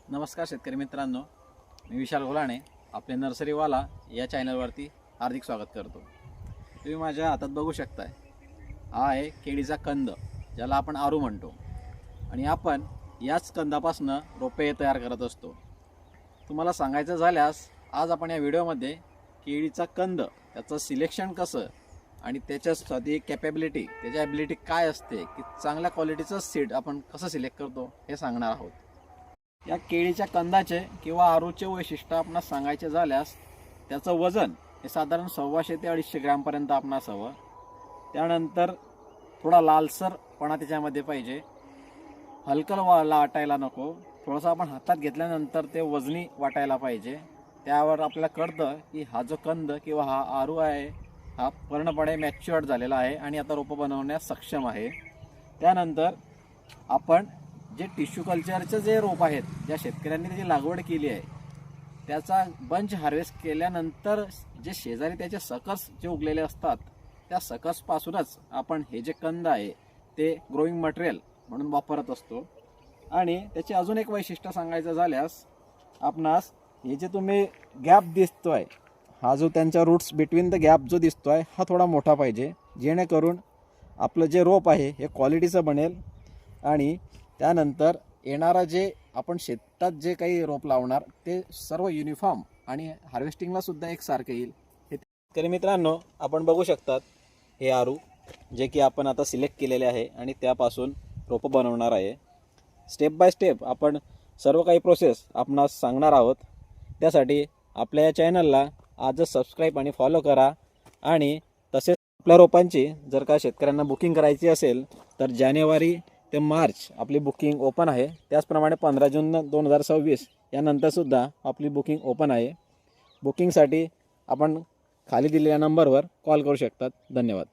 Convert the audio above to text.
नमस्कार शेतकरी मित्रांनो, मी विशाल गोलाणे आपले नर्सरीवाला या चॅनलवरती हार्दिक स्वागत करतो। तुम्ही माझ्या हातात बघू शकताय, हा आहे केळीचा कंद, ज्याला आपण आरू म्हणतो। आणि आपण याच कंदापासून रोपे तयार करत असतो। तुम्हाला सांगायचं झाल्यास आज आपण या व्हिडिओमध्ये केळीचा कंद, त्याचं सिलेक्शन कसं आणि त्याच्यासाठी कॅपेबिलिटी, त्याची ॲबिलिटी काय असते, की चांगल्या क्वालिटीचं सीड आपण कसं सिलेक्ट करतो हे सांगणार आहोत। या केळीच्या कंदाचे किंवा आरूचे वैशिष्ट्य आपणास सांगायचे झाल्यास त्याचं वजन हे साधारण 125 ते 250 ग्रॅमपर्यंत आपणास हवं। त्यानंतर थोडा लालसरपणा त्याच्यामध्ये पाहिजे, हलकं वाटायला नको, थोडंसं आपण हातात घेतल्यानंतर ते वजनी वाटायला पाहिजे। त्यावर आपल्याला कळतं की हा जो कंद किंवा हा आरू आहे हा पूर्णपणे मॅच्युअर्ड झालेला आहे आणि आता रोपं बनवण्यास सक्षम आहे। त्यानंतर आपण जे टिश्यू कल्चरचे जे रोप आहेत, ज्या शेतकऱ्यांनी त्याची लागवड केली आहे, त्याचा बंच हार्वेस्ट केल्यानंतर जे शेजारी त्याचे सकस जे उगलेले असतात, त्या सकसपासूनच आपण हे जे कंद आहे ते ग्रोईंग मटेरियल म्हणून वापरत असतो। आणि त्याचे अजून एक वैशिष्ट्य सांगायचं झाल्यास आपणास हे जे तुम्ही गॅप दिसतोय, हा जो त्यांच्या रूट्स बिटवीन द गॅप जो दिसतोय हा थोडा मोठा पाहिजे, जेणेकरून आपलं जे रोप आहे हे क्वालिटीचं बनेल आणि त्यानंतर येणारा जे आपण शेतात जे काही रोप लावणार ते सर्व युनिफॉर्म आणि हार्वेस्टिंगला सुद्धा एकसारखे येईल। हे शेतकरी मित्रांनो, आपण बघू शकतात हे आरू जे की आपण आता सिलेक्ट केलेले आहे आणि त्यापासून रोपं बनवणार आहे। स्टेप बाय स्टेप आपण सर्व काही प्रोसेस आपणास सांगणार आहोत। त्यासाठी आपल्या या चॅनलला आजच सबस्क्राईब आणि फॉलो करा। आणि तसेच आपल्या रोपांची जर का शेतकऱ्यांना बुकिंग करायची असेल तर जानेवारी ते मार्च आपली बुकिंग ओपन आहे। त्याचप्रमाणे 15 जून 2026 यानंतरसुद्धा आपली बुकिंग ओपन आहे। बुकिंगसाठी आपण खाली दिलेल्या नंबरवर कॉल करू शकतात। धन्यवाद।